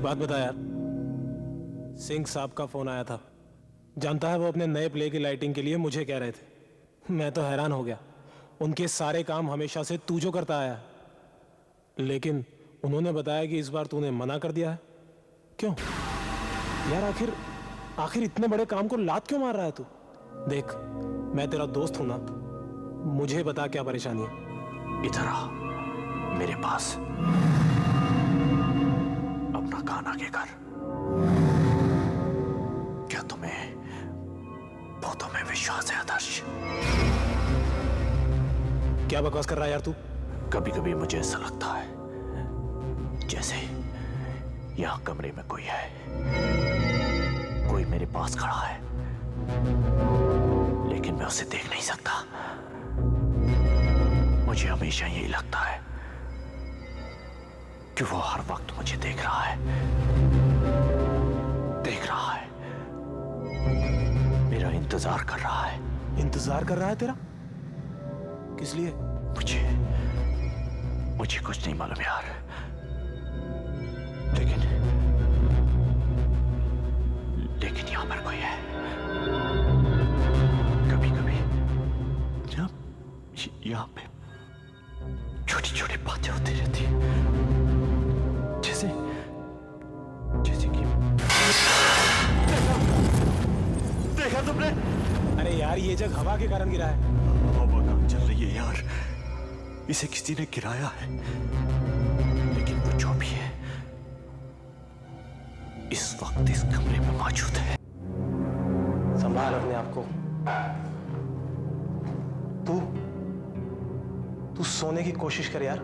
बात बता यार, सिंह साहब का फोन आया था। जानता है वो अपने नए प्ले की लाइटिंग के लिए मुझे कह रहे थे। मैं तो हैरान हो गया। उनके सारे काम हमेशा से तू जो करता आया है, लेकिन उन्होंने बताया कि इस बार तूने मना कर दिया है। क्यों यार? आखिर इतने बड़े काम को लात क्यों मार रहा है तू? देख, मैं तेरा दोस्त हूं ना, मुझे बता क्या परेशानी है। इधर आ मेरे पास, अपना कान आगे कर। क्या तुम्हें भूतों में विश्वास है आदर्श? क्या बकवास कर रहा है यार तू? कभी कभी मुझे ऐसा लगता है जैसे यहां कमरे में कोई है, कोई मेरे पास खड़ा है, लेकिन मैं उसे देख नहीं सकता। मुझे हमेशा यही लगता है कि वो हर वक्त मुझे देख रहा है, मेरा इंतजार कर रहा है। इंतजार कर रहा है तेरा? किस लिए? मुझे कुछ नहीं मालूम यार, लेकिन यहां पर कोई है। कभी कभी यहां पे छोटी छोटी बातें होती रहती हैं, जैसे कि देखा तुमने? अरे यार, ये जग हवा के कारण गिरा है। हवा कहां चल रही है यार? इसे किसी ने गिराया है, लेकिन वो जो भी है इस वक्त इस कमरे में मौजूद है। संभाल अपने आप को। तू सोने की कोशिश कर यार।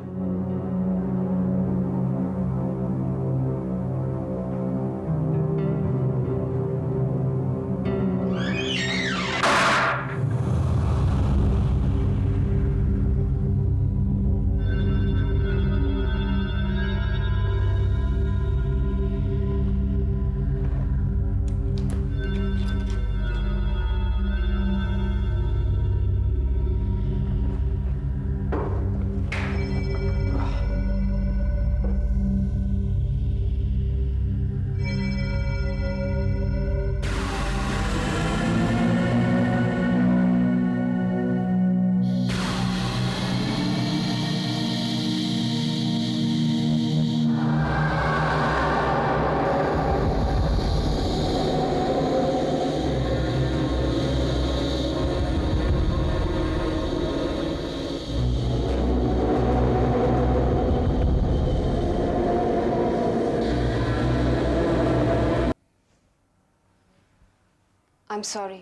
I'm sorry,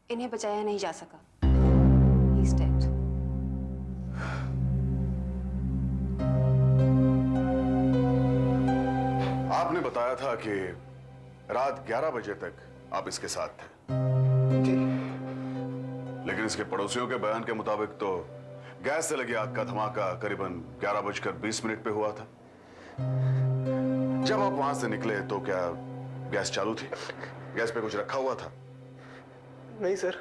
इन्हें बचाया नहीं जा सका। He's dead. आपने बताया था कि रात 11 बजे तक आप इसके साथ थे, लेकिन इसके पड़ोसियों के बयान के मुताबिक तो गैस से लगी आग का धमाका करीबन 11:20 पे हुआ था। जब आप वहां से निकले तो क्या गैस चालू थी? गैस पे कुछ रखा हुआ था? नहीं सर,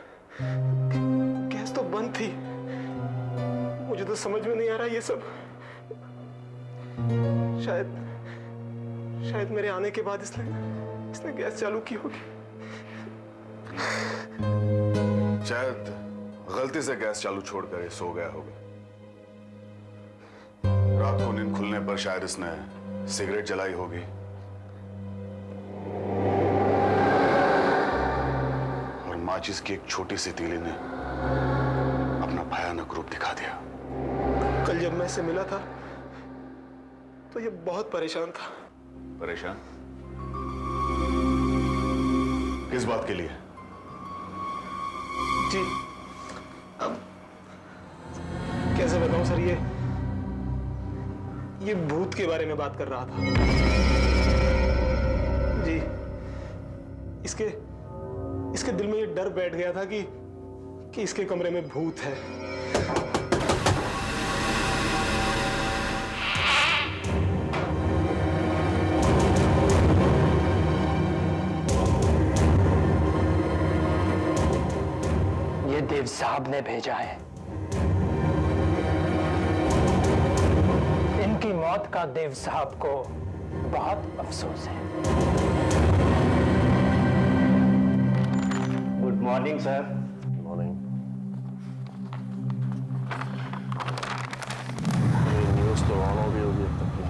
गैस तो बंद थी। मुझे तो समझ में नहीं आ रहा ये सब। शायद मेरे आने के बाद इसने गैस चालू की होगी। शायद गलती से गैस चालू छोड़कर सो गया होगा। रात को नींद खुलने पर शायद इसने सिगरेट जलाई होगी, और माचिस की एक छोटी सी तीली ने अपना भयानक रूप दिखा दिया। कल जब मैं इससे मिला था तो ये बहुत परेशान था। परेशान? किस बात के लिए? जी, अब कैसे बताऊं सर, ये भूत के बारे में बात कर रहा था। जी, इसके दिल में ये डर बैठ गया था कि इसके कमरे में भूत है। ये देव साहब ने भेजा है। इनकी मौत का देव साहब को बहुत अफसोस है। Good morning sir. Morning. News तो ऑन हो गई होगी अब तक की।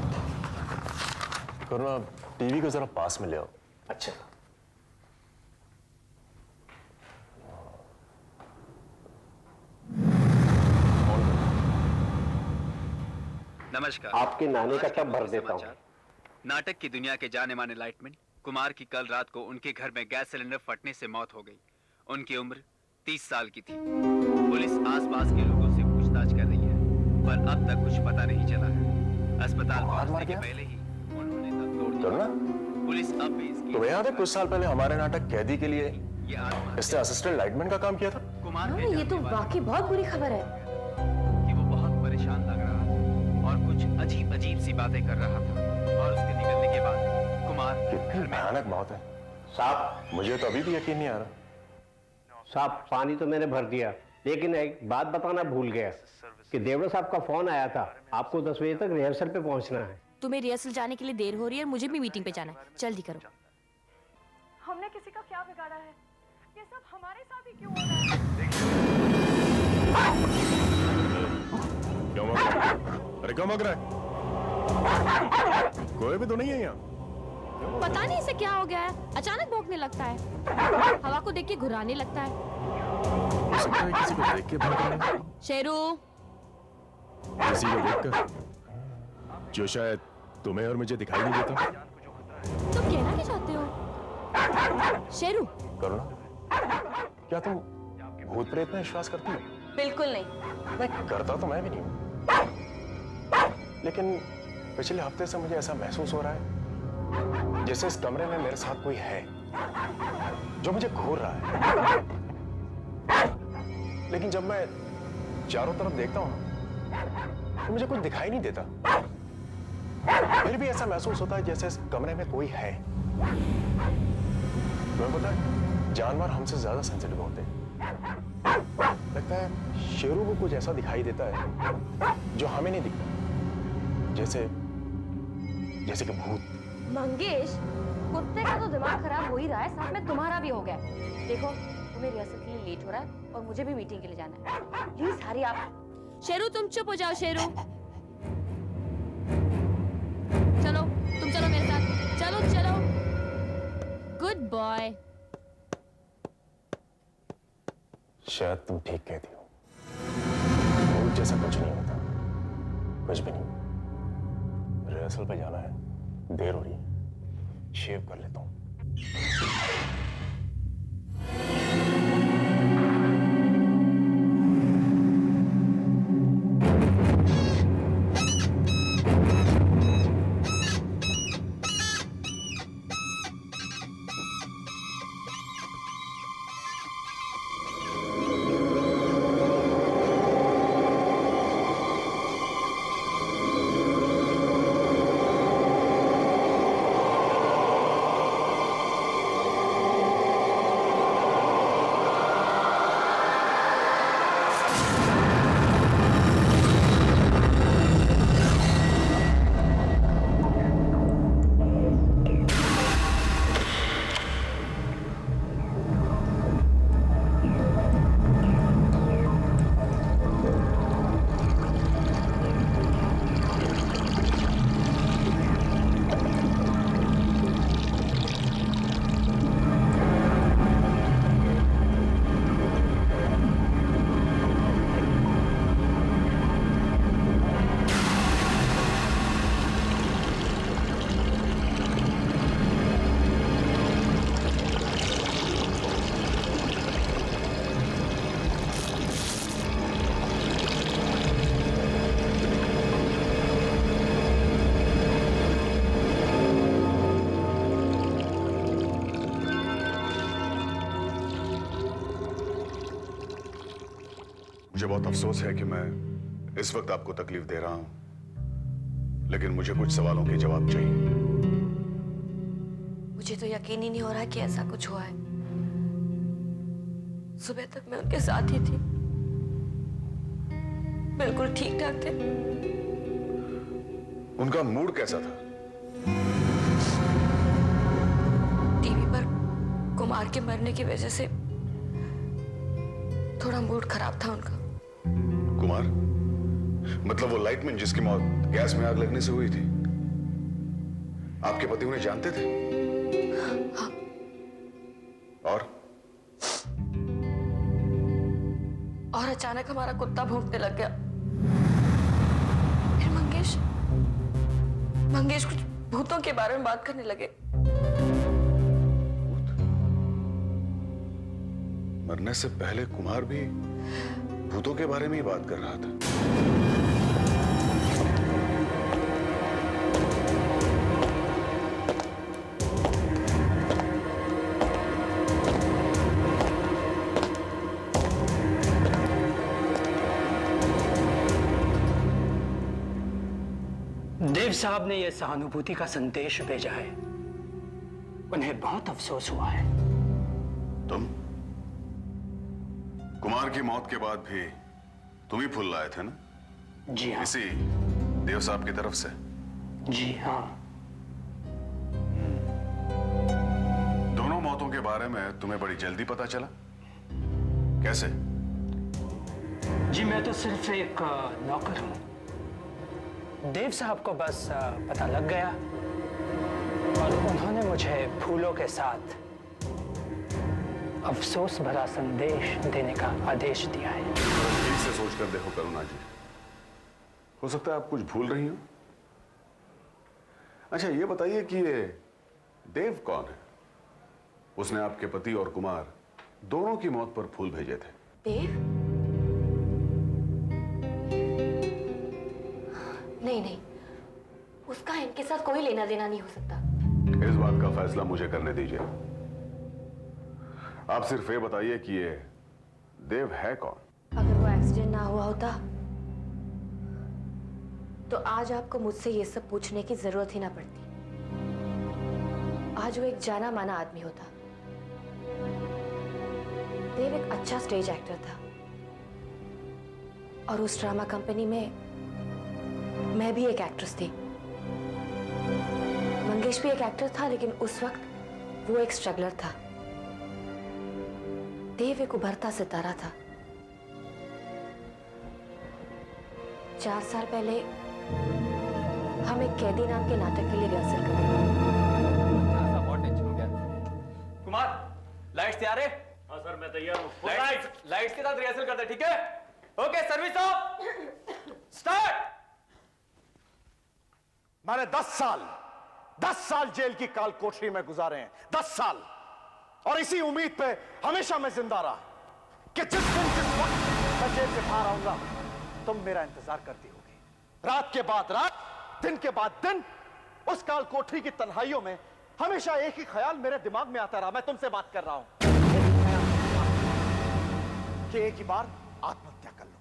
करुणा टीवी को जरा पास में ले आओ। अच्छा। नमस्कार। आपके नानी का आज के टब भर मुख्य देता हूँ। समाचार। नाटक की दुनिया के जाने माने लाइटमैन कुमार की कल रात को उनके घर में गैस सिलेंडर फटने से मौत हो गई। उनकी उम्र 30 साल की थी। पुलिस आसपास के लोगों से पूछताछ कर रही है, पर अब तक कुछ पता नहीं चला है। अस्पताल पहुंचने के पहले ही उन्होंने दम तोड़ दिया। पुलिस अब भी इसकी तुम्हें याद है कुछ साल पहले हमारे नाटक कैदी के लिए ये आत्महत्या इसने असिस्टेंट लाइटमैन का काम किया था? कुमार हाँ, के ये तो जानने वाले वाकई बहुत बुरी खबर है। कि वो बहुत परेशान लग रहा था और कुछ अजीब अजीब सी बातें कर रहा था। और उसके निकलने के बाद कुमार कितनी भयानक मौत है। साहब, मुझे तो अभी भी यकीन नहीं आ रहा। साहब पानी तो मैंने भर दिया, लेकिन एक बात बताना भूल गया कि देवड़ा साहब का फोन आया था। आपको 10 बजे तक रिहर्सल पे पहुंचना है। तुम्हें रिहर्सल जाने के लिए देर हो रही है और मुझे भी मीटिंग पे जाना है। जल्दी करो। हमने किसी का क्या बिगाड़ा है? ये सब हमारे साथ ही क्यों हो रहा है? क्यों मग रहा है? अरे क्यों मग रहा है? कोई भी तो नहीं है यहाँ। पता नहीं इसे क्या हो गया है, अचानक भौंकने लगता है, हवा को देख के घुराने लगता है। हो सकता है किसी को देख के भाग रहा है। शेरू, किसी को देखकर, जो शायद तुम्हें और मुझे दिखाई नहीं देता। तुम कहना क्या चाहते हो? शेरू, करुणा, क्या तुम भूत प्रेत में विश्वास करती हो? बिल्कुल नहीं। नहीं करता तो मैं भी नहीं हूं, लेकिन पिछले हफ्ते से मुझे ऐसा महसूस हो रहा है जैसे इस कमरे में मेरे साथ कोई है जो मुझे घूर रहा है। लेकिन जब मैं चारों तरफ देखता हूं तो मुझे कुछ दिखाई नहीं देता। फिर भी ऐसा महसूस होता है जैसे इस कमरे में कोई है। तुम्हें पता है, जानवर हमसे ज्यादा सेंसिटिव होते हैं। लगता है शेरू को कुछ ऐसा दिखाई देता है जो हमें नहीं दिखता, जैसे कि भूत। मंगेश, कुत्ते का तो दिमाग खराब हो ही रहा है, साथ में तुम्हारा भी हो गया। देखो, तुम्हें रिहर्सल के लिए लेट हो रहा है और मुझे भी मीटिंग के लिए जाना है। प्लीज हरी आप। शेरू तुम चुप हो जाओ। शेरू, चलो तुम चलो मेरे साथ। चलो चलो, गुड बॉय। शायद तुम ठीक कहती हो, भूत जैसा कुछ नहीं होता, कुछ भी नहीं। रिहर्सल पे जाना है, देर हो रही है, शेव कर लेता हूं। मुझे बहुत अफसोस है कि मैं इस वक्त आपको तकलीफ दे रहा हूं, लेकिन मुझे कुछ सवालों के जवाब चाहिए। मुझे तो यकीन ही नहीं हो रहा कि ऐसा कुछ हुआ है। सुबह तक मैं उनके साथ ही थी, बिल्कुल ठीक ठाक थे। उनका मूड कैसा था? कुमार के मरने की वजह से थोड़ा मूड खराब था उनका। कुमार? मतलब वो लाइटमैन जिसकी मौत गैस में आग लगने से हुई थी, आपके पति उन्हें जानते थे? हाँ। और अचानक हमारा कुत्ता भौंकने लग गया। फिर मंगेश कुछ भूतों के बारे में बात करने लगे। मरने से पहले कुमार भी भूतों के बारे में ही बात कर रहा था। देव साहब ने यह सहानुभूति का संदेश भेजा है। उन्हें बहुत अफसोस हुआ है। तुम कुमार की मौत के बाद भी तुम ही फूल लाए थे ना? जी हाँ। इसी देव साहब की तरफ से? जी हाँ। दोनों मौतों के बारे में तुम्हें बड़ी जल्दी पता चला? कैसे? जी मैं तो सिर्फ एक नौकर हूं। देव साहब को बस पता लग गया और उन्होंने मुझे फूलों के साथ अफसोस भरा संदेश देने का आदेश दिया है। ठीक से सोच कर देखो करुणा जी, हो सकता है आप कुछ भूल रही हो। अच्छा ये बताइए कि ये देव कौन है? उसने आपके पति और कुमार दोनों की मौत पर फूल भेजे थे। देव? नहीं, उसका इनके साथ कोई लेना देना नहीं हो सकता। इस बात का फैसला मुझे करने दीजिए। आप सिर्फ ये बताइए कि ये देव है कौन? अगर वो एक्सीडेंट ना हुआ होता तो आज आपको मुझसे ये सब पूछने की जरूरत ही ना पड़ती। आज वो एक जाना माना आदमी होता। देव एक अच्छा स्टेज एक्टर था और उस ड्रामा कंपनी में मैं भी एक एक्ट्रेस थी। मंगेश भी एक एक्टर था, लेकिन उस वक्त वो एक स्ट्रगलर था। देव एक उभरता सितारा था। 4 साल पहले हम एक कैदी नाम के नाटक के लिए रिहर्सल कर रहे थे। बहुत टेंशन हो गया। कुमार, लाइट्स तैयार है? हाँ सर, मैं तैयार हूँ। लाइट्स के साथ रिहर्सल करते, ठीक है? Okay, service of, start. मैंने 10 साल जेल की काल कोठरी में गुजारे हैं। 10 साल, और इसी उम्मीद पे हमेशा मैं जिंदा रहा कि जिस दिन जिस वक्त मैं जेल से बाहर आऊंगा तुम मेरा इंतजार करती होगी। रात के बाद रात, दिन के बाद दिन, उस काल कोठरी की तन्हाइयों में हमेशा एक ही ख्याल मेरे दिमाग में आता रहा। मैं तुमसे बात कर रहा हूं कि एक ही बार आत्महत्या कर लो,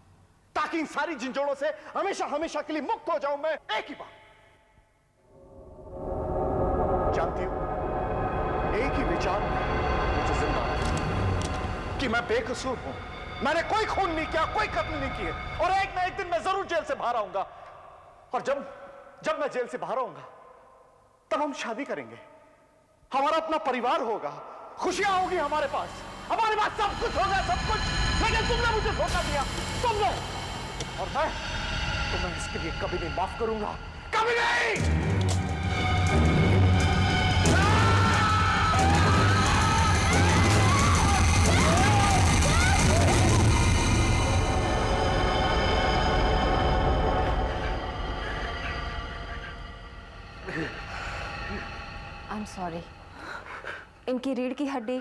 ताकि इन सारी झंझोड़ों से हमेशा हमेशा के लिए मुक्त हो जाऊं मैं। एक ही बार। जानती हूं, एक ही विचार मुझे जिंदा रखा कि मैं बेकसूर हूं, मैंने कोई खून नहीं किया, कोई कत्ल नहीं किए, और एक ना एक दिन मैं जरूर जेल से बाहर आऊंगा। और जब मैं जेल से बाहर आऊंगा तब हम शादी करेंगे, हमारा अपना परिवार होगा, खुशियां होगी हमारे पास सब कुछ होगा, सब कुछ। लेकिन तुमने मुझे धोखा दिया, तुमने, और मैं तुम्हें इसके लिए कभी नहीं माफ करूंगा, कभी नहीं। I'm sorry. इनकी रीढ़ की हड्डी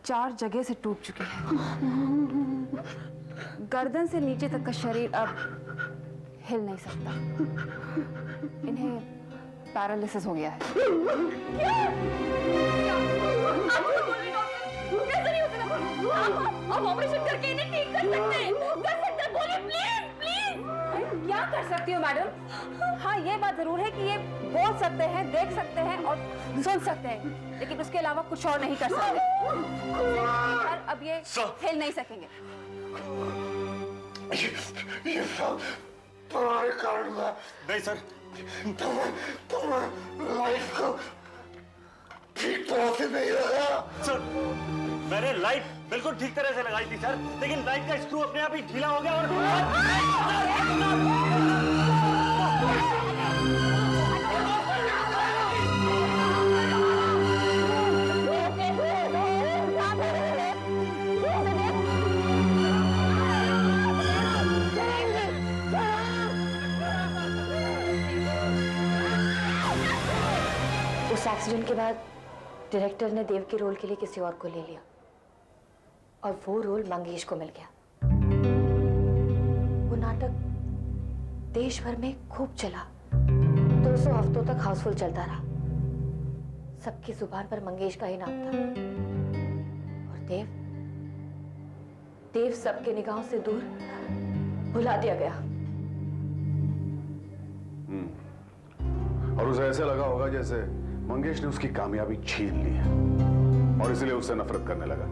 4 जगह से टूट चुकी है। गर्दन से नीचे तक का शरीर अब हिल नहीं सकता। इन्हें पैरालिसिस हो गया है। आप ऑपरेशन करके इन्हें ठीक कर सकते हैं। बोलिए प्लीज प्लीज। क्या कर सकती हो मैडम? हाँ, ये बात जरूर है कि ये बोल सकते हैं, देख सकते हैं और सुन सकते हैं, लेकिन उसके अलावा कुछ और नहीं कर सकते। और अब ये हिल नहीं सकेंगे। ये सब तुम्हारे कारण हुआ। नहीं सर, तुम लाइफ को ठीक तरह से नहीं रखा। सर मैंने लाइट बिल्कुल ठीक तरह से लगाई थी सर, लेकिन लाइट का स्क्रू अपने आप ही ढीला हो गया और उस एक्सीडेंट के बाद डायरेक्टर ने देव के रोल के लिए किसी और को ले लिया और वो रोल मंगेश को मिल गया। वो नाटक देश भर में खूब चला, 200 हफ्तों तक हाउसफुल चलता रहा। सबकी जुबान पर मंगेश का ही नाम था। और देव सबके निगाहों से दूर भुला दिया गया। और उसे ऐसे लगा होगा जैसे मंगेश ने उसकी कामयाबी छीन ली है और इसलिए उससे नफरत करने लगा।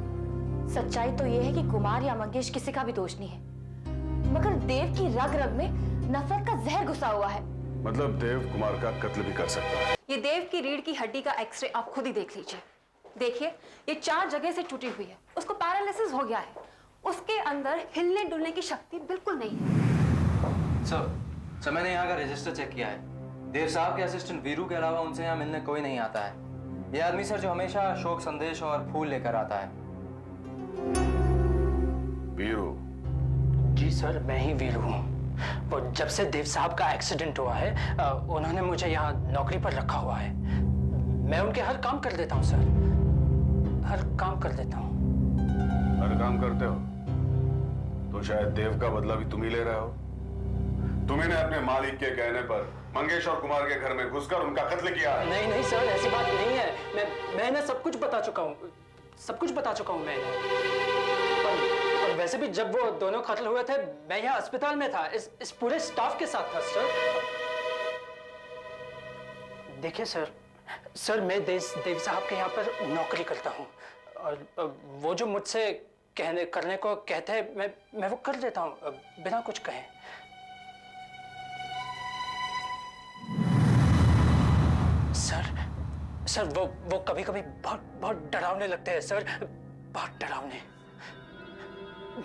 सच्चाई तो यह है कि कुमार या मंगेश किसी का भी दोष नहीं है, मगर देव की रग रग में नफरत का जहर घुसा हुआ है। मतलब देव कुमार का कत्ल भी कर सकता है। ये देव की रीढ़ की हड्डी का एक्सरे आप खुद ही देख लीजिए। देखिए, ये 4 जगह से टूटी हुई है। उसको पैरालिसिस हो गया है। उसके अंदर हिलने डुलने की शक्ति बिल्कुल नहीं है। सर मैंने यहाँ का रजिस्टर चेक किया है। देव साहब के असिस्टेंट वीरू के अलावा उनसे यहाँ मिलने कोई नहीं आता है। ये आदमी सर जो हमेशा शोक संदेश और फूल लेकर आता है। वीरू? जी सर, मैं ही वीरू हूँ। और जब से देव साहब का एक्सीडेंट हुआ है उन्होंने मुझे यहाँ नौकरी पर रखा हुआ है। मैं उनके हर काम कर देता हूँ सर, हर काम कर देता हूँ। हर काम करते हो तो शायद देव का बदला भी तुम ही ले रहे हो। तुम्ही ने अपने मालिक के कहने पर मंगेश और कुमार के घर में घुसकर उनका कत्ल किया है। नहीं नहीं सर, ऐसी बात नहीं है। मैंने सब कुछ बता चुका हूँ, सब कुछ बता चुका हूँ मैंने। और वैसे भी जब वो दोनों कत्ल हुए थे मैं यहाँ अस्पताल में था, इस पूरे स्टाफ के साथ था सर। देखिए सर मैं देव साहब के यहाँ पर नौकरी करता हूँ और वो जो मुझसे करने को कहते हैं मैं वो कर देता हूँ बिना कुछ कहे। सर वो कभी कभी बहुत डरावने लगते हैं सर, बहुत डरावने।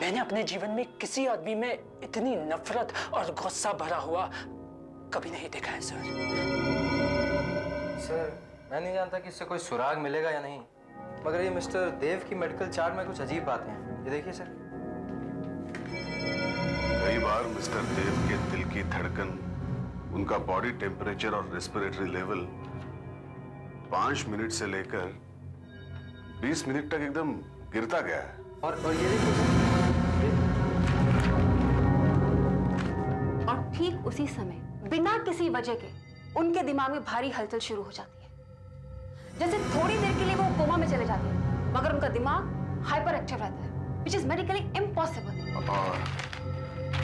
मैंने अपने जीवन में किसी आदमी में इतनी नफरत और गुस्सा भरा हुआ कभी नहीं देखा है सर। सर मैं नहीं जानता कि इससे कोई सुराग मिलेगा या नहीं, मगर ये मिस्टर देव की मेडिकल चार्ट में कुछ अजीब बातें हैं। ये देखिए सर। कई बार मिस्टर देव के दिल की धड़कन, उनका बॉडी टेम्परेचर और रेस्पिरेटरी लेवल 5 मिनट से लेकर 20 मिनट तक एकदम गिरता गया है। और ये देखिए सर। और ठीक उसी समय बिना किसी वजह के उनके दिमाग में भारी हलचल शुरू हो जाती है। जैसे थोड़ी देर के लिए वो कोमा में चले जाते हैं, मगर उनका दिमाग हाइपर एक्टिव रहता है, which is medically impossible।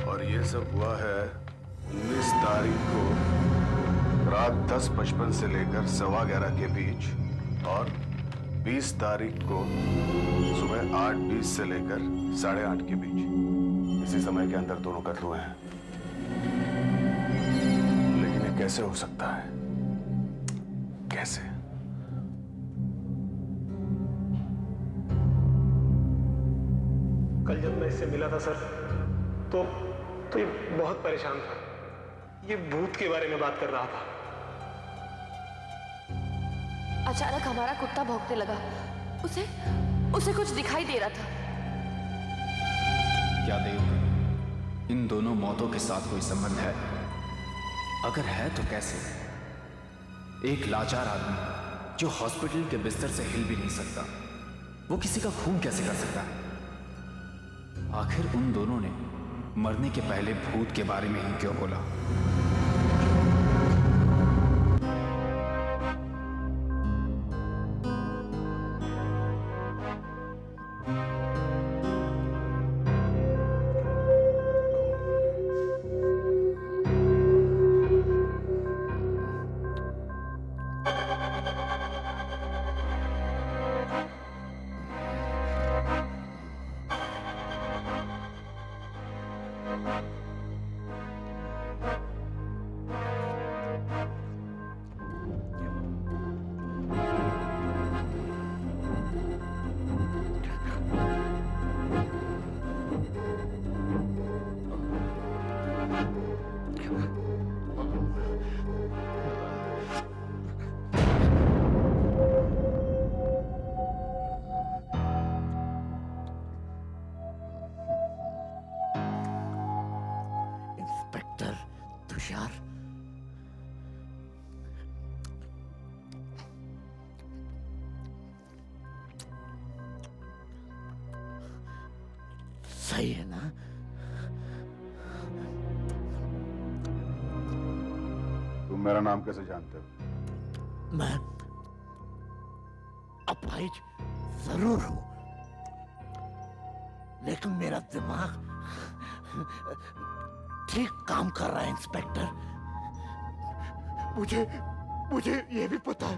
और ये सब हुआ है 19 तारीख को रात 10:55 से लेकर 11:15 के बीच और 20 तारीख को सुबह 8:20 से लेकर 8:30 के बीच। इसी समय के अंदर दोनों कत्ल हुए हैं। लेकिन ये कैसे हो सकता है? कैसे? कल जब मैं इससे मिला था सर तो ये बहुत परेशान था। ये भूत के बारे में बात कर रहा था। अचानक हमारा कुत्ता भौंकने लगा। उसे कुछ दिखाई दे रहा था। क्या देव, इन दोनों मौतों के साथ कोई संबंध है? अगर है तो कैसे? एक लाचार आदमी जो हॉस्पिटल के बिस्तर से हिल भी नहीं सकता, वो किसी का खून कैसे कर सकता है? आखिर उन दोनों ने मरने के पहले भूत के बारे में ही क्यों बोला? तुषार, सही है ना? तुम मेरा नाम कैसे जानते हो? मैं अपाहिज जरूर हूं, लेकिन मेरा दिमाग ठीक काम कर रहा है इंस्पेक्टर। मुझे ये भी पता है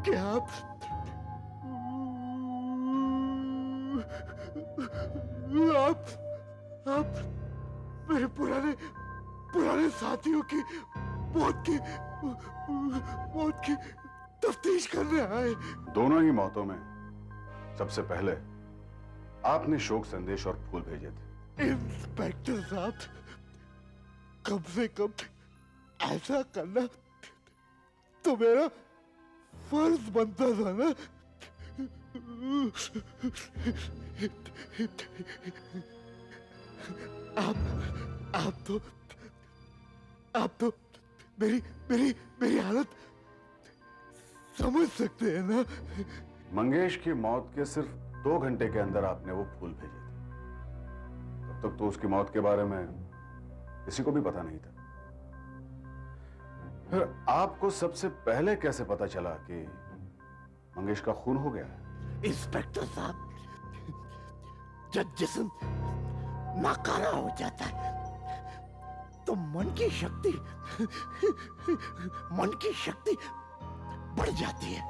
कि आप मेरे पुराने साथियों की मौत की तफ्तीश करने आए। दोनों ही मौतों में सबसे पहले आपने शोक संदेश और फूल भेजे थे। इंस्पेक्टर साहब, कम से कम ऐसा करना तो मेरा फर्ज बनता था ना। आप तो मेरी हालत समझ सकते हैं ना। मंगेश की मौत के सिर्फ 2 घंटे के अंदर आपने वो फूल भेजे थे। तब तक तो उसकी मौत के बारे में किसी को भी पता नहीं था। फिर आपको सबसे पहले कैसे पता चला कि मंगेश का खून हो गया है? इंस्पेक्टर साहब, जब जिस्म नाकारा हो जाता है तो मन की शक्ति बढ़ जाती है।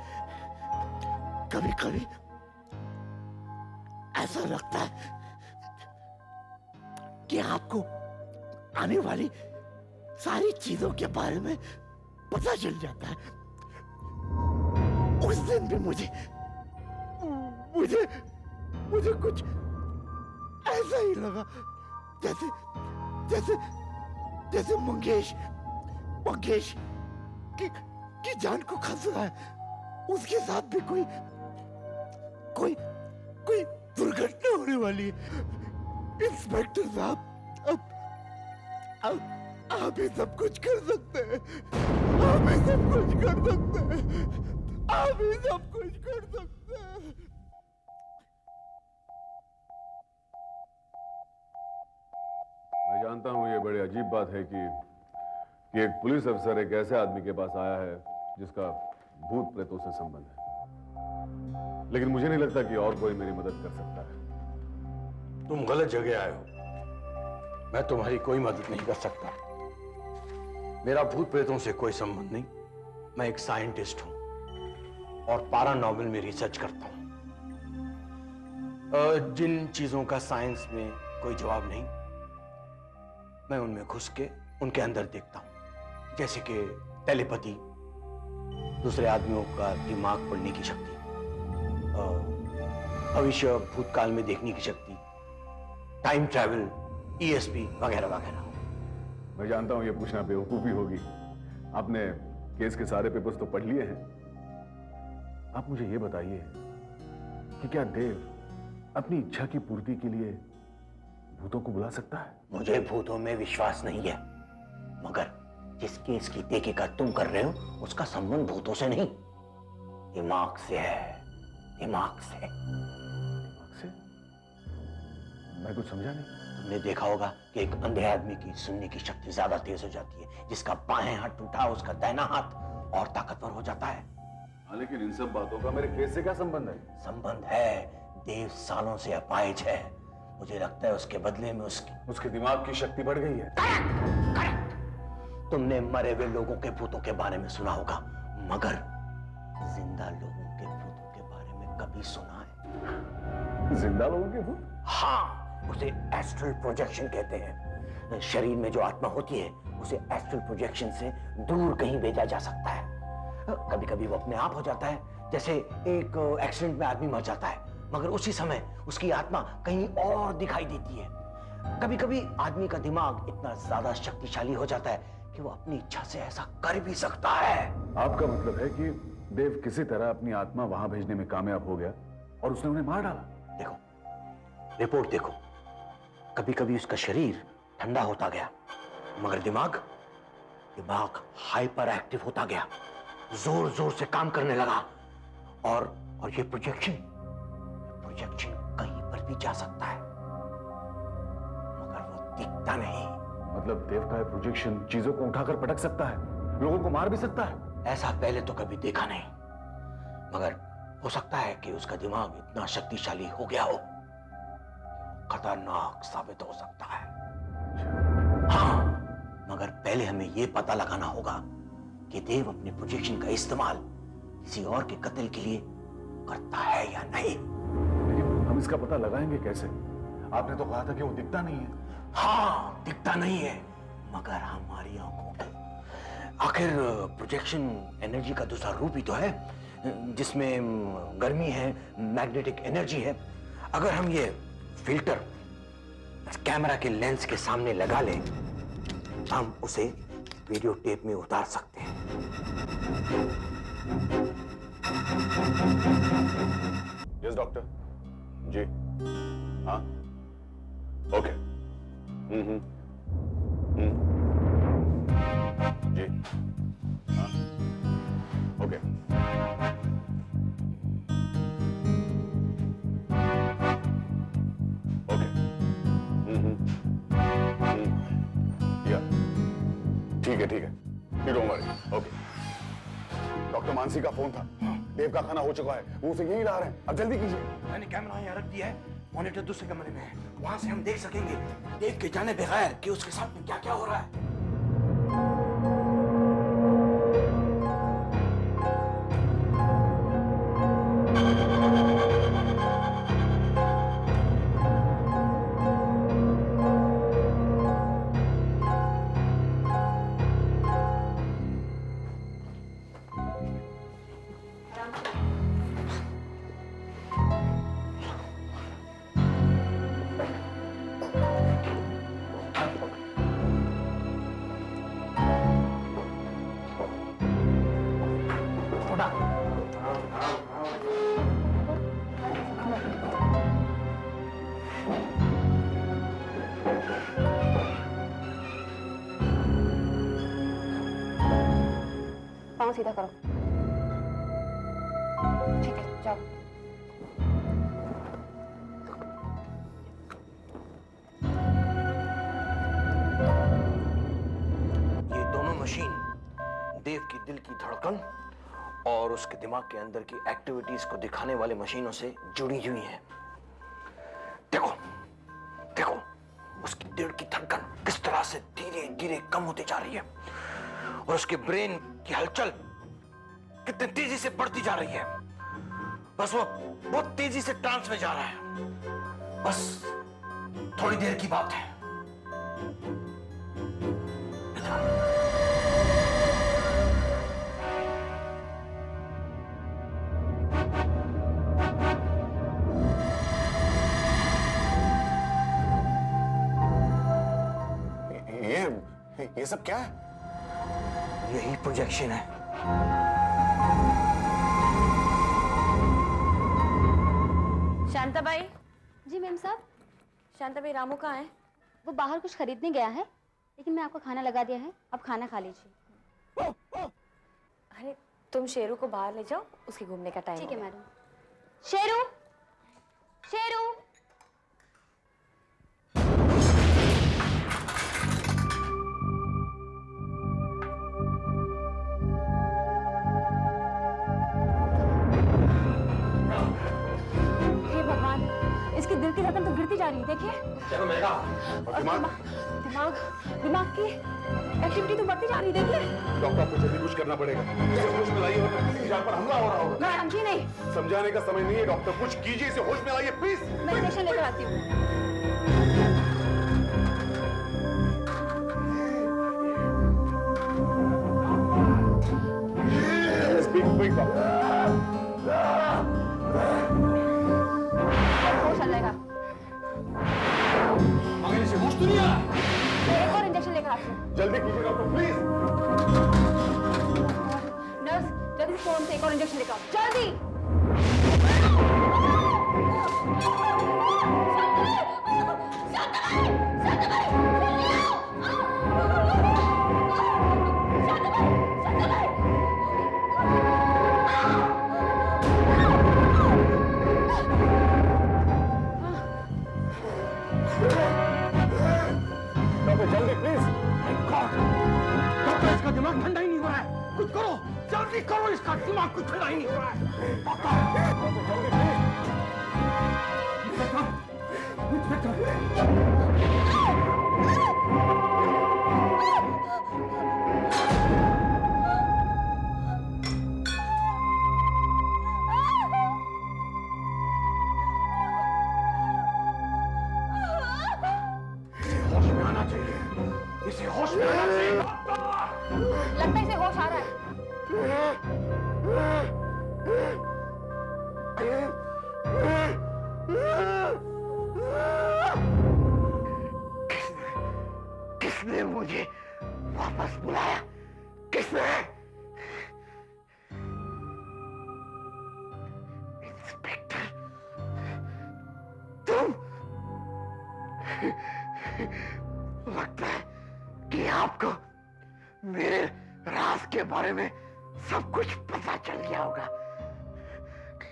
कभी कभी ऐसा लगता है कि आपको आने वाली सारी चीजों के बारे में पता चल जाता है। उस दिन भी मुझे कुछ ऐसा ही लगा जैसे मंगेश की जान को खतरा है। उसके साथ भी कोई दुर्घटना होने वाली है। इंस्पेक्टर साहब, अब आप ही सब कुछ कर सकते हैं। आप ही सब कुछ कर सकते हैं। आप ही सब कुछ कर सकते हैं। मैं जानता हूं ये बड़ी अजीब बात है कि एक पुलिस अफसर एक ऐसे आदमी के पास आया है जिसका भूत प्रेतों से संबंध है, लेकिन मुझे नहीं लगता कि और कोई मेरी मदद कर सकता है। तुम गलत जगह आए हो। मैं तुम्हारी कोई मदद नहीं कर सकता। मेरा भूत प्रेतों से कोई संबंध नहीं। मैं एक साइंटिस्ट हूं और पैरानॉर्मल में रिसर्च करता हूं। जिन चीजों का साइंस में कोई जवाब नहीं, मैं उनमें घुस के उनके अंदर देखता हूं। जैसे कि टेलीपैथी, दूसरे आदमियों का दिमाग पढ़ने की शक्ति, भविष्य भूतकाल में देखने की शक्ति, टाइम ट्रैवल, ESP वगैरह वगैरह। मैं जानता हूं ये पूछना बेवकूफी होगी। आपने केस के सारे पेपर्स तो पढ़ लिए हैं। आप मुझे ये बताइए कि क्या देव अपनी इच्छा की पूर्ति के लिए भूतों को बुला सकता है? मुझे भूतों में विश्वास नहीं है, मगर जिस केस की तहकीकात तुम कर रहे हो उसका संबंध भूतों से नहीं, दिमाग से है। दिमाग से। मैं कुछ समझा नहीं। तुमने देखा होगा कि एक अंधे आदमी की सुनने की शक्ति ज्यादा तेज हो जाती है। जिसका बाएं हाथ टूटा उसका दाहिना हाथ और ताकतवर हो जाता है। लेकिन इन सब बातों का मेरे केस से क्या संबंध है? संबंध है। देव सालों से अपाहिज है। मुझे लगता है उसके बदले में उसके दिमाग की शक्ति बढ़ गई है। करेक्ट। तुमने मरे हुए लोगों के भूतों के बारे में सुना होगा, मगर जिंदा लोगों के भूतों के बारे में कभी सुना है? जिंदा लोगों के भूत? हाँ, उसे एस्ट्रल प्रोजेक्शन कहते हैं। शरीर में जो आत्मा होती है उसे एस्ट्रल प्रोजेक्शन से दूर कहीं भेजा जा सकता है। कभी कभी वो अपने आप हो जाता है, जैसे एक एक्सीडेंट में आदमी मर जाता है मगर उसी समय उसकी आत्मा कहीं और दिखाई देती है। कभी कभी आदमी का दिमाग इतना ज्यादा शक्तिशाली हो जाता है कि वो अपनी इच्छा से ऐसा कर भी सकता है। आपका मतलब है कि देव किसी तरह अपनी आत्मा वहां भेजने में कामयाब हो गया और उसने उन्हें मार डाला? देखो, रिपोर्ट देखो। कभी कभी उसका शरीर ठंडा होता गया मगर दिमाग दिमाग हाइपर एक्टिव होता गया, जोर जोर से काम करने लगा और ये प्रोजेक्शन कहीं पर भी जा सकता है, मगर वो दिखता नहीं। मतलब देव का प्रोजेक्शन चीजों को उठाकर पटक सकता है, लोगों को मार भी सकता है। ऐसा पहले तो कभी देखा नहीं, मगर हो सकता है कि उसका दिमाग इतना शक्तिशाली हो गया हो, खतरनाक साबित हो सकता है। हाँ, मगर पहले हमें यह पता लगाना होगा कि देव अपने प्रोजेक्शन का इस्तेमाल किसी और के कत्ल के लिए करता है या नहीं। लेकिन हम इसका पता लगाएंगे कैसे? आपने तो कहा था कि वो दिखता नहीं है। हाँ, दिखता नहीं है, मगर हमारी आंखों को। आखिर प्रोजेक्शन एनर्जी का दूसरा रूप ही तो है, जिसमें गर्मी है, मैग्नेटिक एनर्जी है। अगर हम ये फिल्टर कैमरा के लेंस के सामने लगा लें, हम उसे वीडियो टेप में उतार सकते हैं। यस डॉक्टर जी। हाँ ओके। जी हाँ ओके। ओके या ठीक है you don't worry. Okay doctor Mansi का फोन था, देव का खाना हो चुका है, वो उसे यहीं ला रहे हैं, अब जल्दी कीजिए। मैंने कैमरा यहाँ रख दिया है, मॉनिटर दूसरे कमरे में है, वहां से हम देख सकेंगे देव के जाने बगैर कि उसके साथ में क्या क्या हो रहा है। पाँव सीधा करो। ठीक है, जाओ। ये दोनों मशीन देव की दिल की धड़कन और उसके दिमाग के अंदर की एक्टिविटीज को दिखाने वाले मशीनों से जुड़ी हुई हैं। देखो देखो उसकी दिल की धड़कन किस तरह से धीरे धीरे कम होती जा रही है और उसके ब्रेन की हलचल कितनी तेजी से बढ़ती जा रही है। बस वो बहुत तेजी से ट्रांस में जा रहा है। बस थोड़ी देर की बात है। ये सब क्या है? यही प्रोजेक्शन है। शांताबाई, जी मैम साहब। शांताबाई, रामू कहाँ है? वो बाहर कुछ खरीदने गया है, लेकिन मैं आपको खाना लगा दिया है, अब खाना खा लीजिए। अरे तुम शेरू को बाहर ले जाओ, उसके घूमने का टाइम। ठीक है मैडम। शेरू, शेरू। हे भगवान, इसकी दिल की धड़कन तो गिरती जा रही है, देखिए। और दिमाग की एक्टिविटी तो बढ़ती जा रही है, देखिए। डॉक्टर आपको जल्दी कुछ करना पड़ेगा, इसे होश में लाइए वरना किसी की जान पर हमला हो रहा होगा। मैडम जी नहीं, समझाने का समय नहीं है डॉक्टर, कुछ कीजिए, इसे होश में लाइए प्लीज। मैं इंजेक्शन लेकर आती हूँ। होश आ जाएगा। आगे से होश तो नहीं आ रहा। मैं एक और इंजेक्शन लेकर आती हूँ। जल्दी कीजिए डॉक्टर प्लीज। नर्स, जल्दी से फोन से एक और इंजेक्शन लेकर आओ, जल्दी। दिमाग ठंडा ही नहीं हो रहा है। कुछ करो, जल्दी करो, इसका दिमाग कुछ ठंडा ही नहीं हो रहा है। होश में आना चाहिए, इसे होश में आना चाहिए। लगता है इसे होश आ रहा है। किसने मुझे वापस बुलाया? किसने? इंस्पेक्टर, तुम? लगता है कि आपको मेरे राज के बारे में सब कुछ पता चल गया होगा,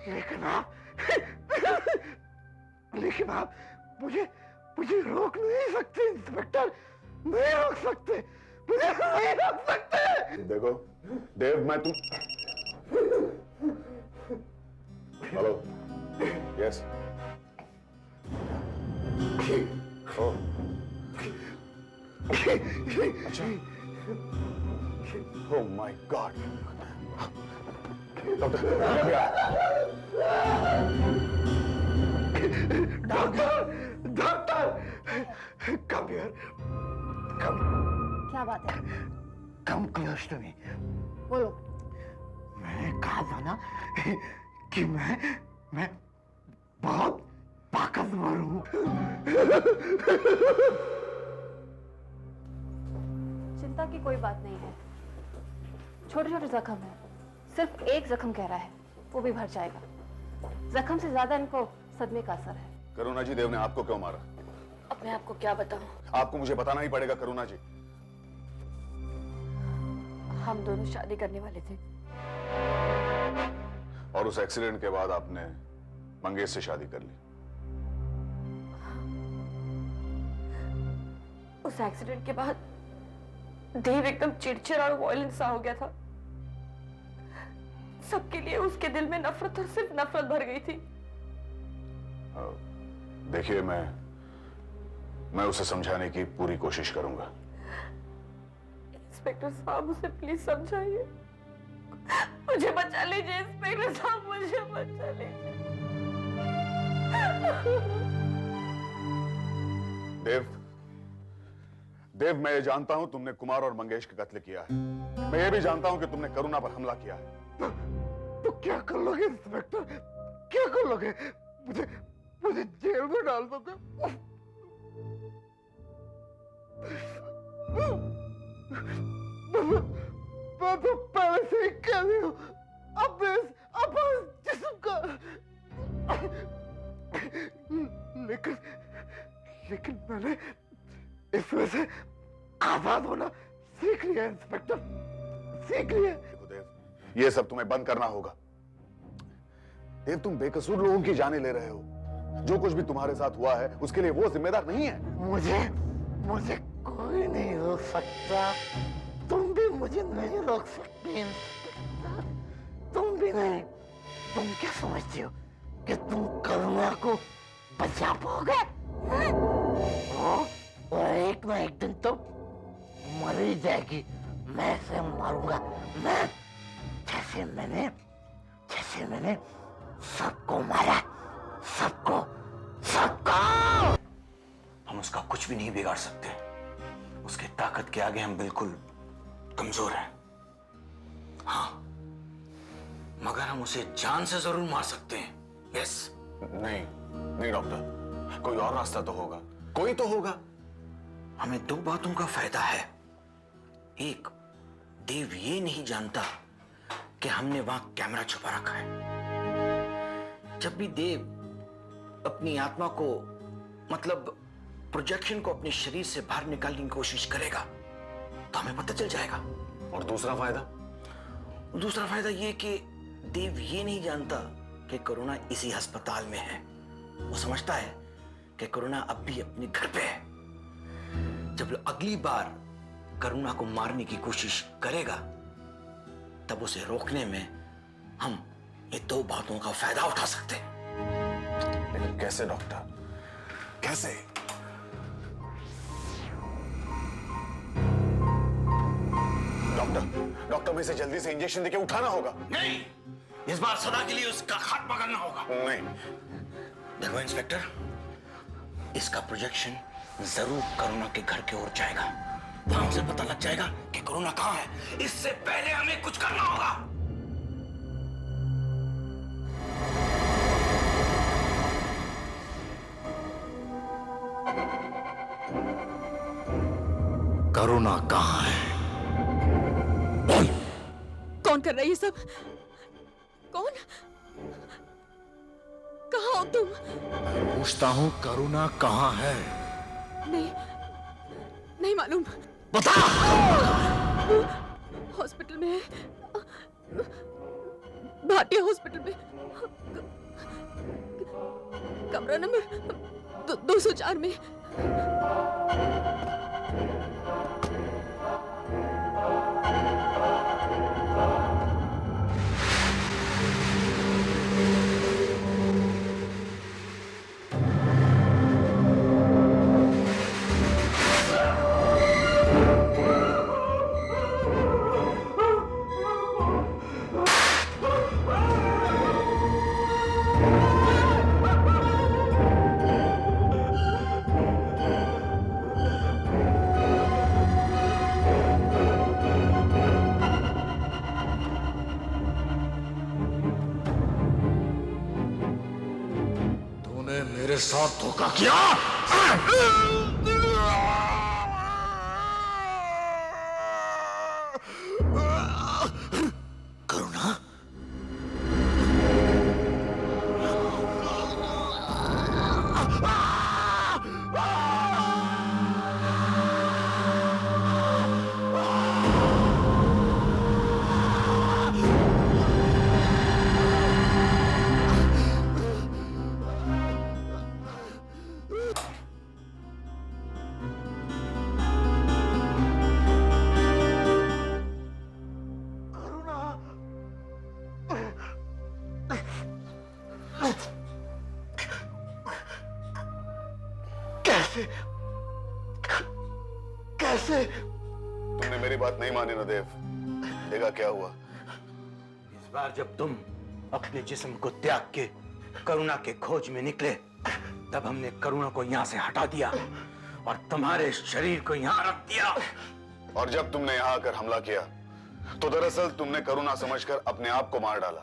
लेकिन आप मुझे रोक नहीं सकते इंस्पेक्टर, नहीं रोक सकते, मुझे नहीं रोक सकते। देखो देव, मैं तुम हेलो, यस, अच्छा, oh my God, doctor, come here, come, क्या बात है? Come close to me. बोलो। मैंने कहा था ना कि मैं बहुत ताकतवर हूँ। चिंता की कोई बात नहीं है, छोटे छोटे जख्म है, सिर्फ एक जख्म कह रहा है, वो भी भर जाएगा। जख्म से ज्यादा इनको सदमे का असर है। करुणा जी, देव ने आपको क्यों मारा? अब मैं आपको क्या बताऊं? आपको मुझे बताना ही पड़ेगा करुणा जी। हम दोनों शादी करने वाले थे। और उस एक्सीडेंट के बाद आपने मंगेश से शादी कर ली? उस एक्सीडेंट के बाद देव एकदम चिड़चिड़ा और वायलेंट सा हो गया था। सबके लिए उसके दिल में नफरत और सिर्फ नफरत भर गई थी। देखिए, मैं उसे समझाने की पूरी कोशिश करूंगा। इंस्पेक्टर साहब, उसे प्लीज समझाइए, मुझे बचा लीजिए इंस्पेक्टर साहब, मुझे बचा लीजिए। देव, मैं ये जानता हूं तुमने कुमार और मंगेश का कत्ल किया है। मैं ये भी जानता हूं कि तुमने करुणा पर हमला किया है। तो क्या कर लोगे इंस्पेक्टर, क्या कर लोगे? मुझे जेल में डाल दोगे? मैं तो पहले से ही कह रही हूँ, अपने जिस्म का, लेकिन मैंने इसमें से आजाद होना सीख लिया इंस्पेक्टर, सीख लिया। देखो देव, ये सब तुम्हें बंद करना होगा। देव, तुम बेकसूर लोगों की जानें ले रहे हो। जो कुछ भी तुम्हारे साथ हुआ है उसके लिए वो जिम्मेदार नहीं है। मुझे कोई नहीं रोक सकता, तुम भी मुझे नहीं रोक सकते इंस्पेक्टर, तुम भी नहीं। तुम क्या समझते हो कि तुम करुणा को बचा पाओगे? वो एक ना एक दिन तो मर ही जाएगी। मैं इसे मारूंगा, मैं जैसे मैंने सबको मारा, सबको। हम उसका कुछ भी नहीं बिगाड़ सकते। उसके ताकत के आगे हम बिल्कुल कमजोर हैं। हाँ, मगर हम उसे जान से जरूर मार सकते हैं। यस। नहीं डॉक्टर, कोई और रास्ता तो होगा, कोई तो होगा। हमें दो बातों का फायदा है। एक, देव ये नहीं जानता कि हमने वहां कैमरा छुपा रखा है। जब भी देव अपनी आत्मा को, मतलब प्रोजेक्शन को अपने शरीर से बाहर निकालने की कोशिश करेगा तो हमें पता चल जाएगा। और दूसरा फायदा ये कि देव ये नहीं जानता कि करुणा इसी अस्पताल में है। वो समझता है कि करुणा अब भी अपने घर पे है। जब अगली बार करुणा को मारने की कोशिश करेगा, तब उसे रोकने में हम ये दो बातों का फायदा उठा सकते हैं। लेकिन कैसे डॉक्टर, कैसे? डॉक्टर में इसे जल्दी से इंजेक्शन देके उठाना होगा। नहीं, इस बार सदा के लिए उसका खात्मा करना होगा। नहीं। देखो इंस्पेक्टर, इसका प्रोजेक्शन जरूर करुणा के घर की ओर जाएगा। वहां उसे पता लग जाएगा कि करुणा कहां है। इससे पहले हमें कुछ करना होगा। करुणा कहां है? कौन कर रहा है ये सब? कौन? कहाँ हो तुम? पूछता हूं करुणा कहां है? नहीं, नहीं मालूम। बता। हॉस्पिटल में है, भाटिया हॉस्पिटल में, कमरा नंबर 204 में। मेरे साथ धोखा किया। करुणा, कैसे? तुमने मेरी बात नहीं मानी ना देव। देखा क्या हुआ? इस बार जब तुम अपने जिस्म को त्याग के करुणा के खोज में निकले, तब हमने करुणा को यहाँ से हटा दिया और तुम्हारे शरीर को यहाँ रख दिया। और जब तुमने यहाँ आकर हमला किया, तो दरअसल तुमने करुणा समझकर अपने आप को मार डाला।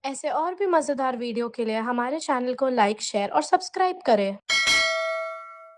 ऐसे और भी मजेदार वीडियो के लिए हमारे चैनल को लाइक, शेयर और सब्सक्राइब करें।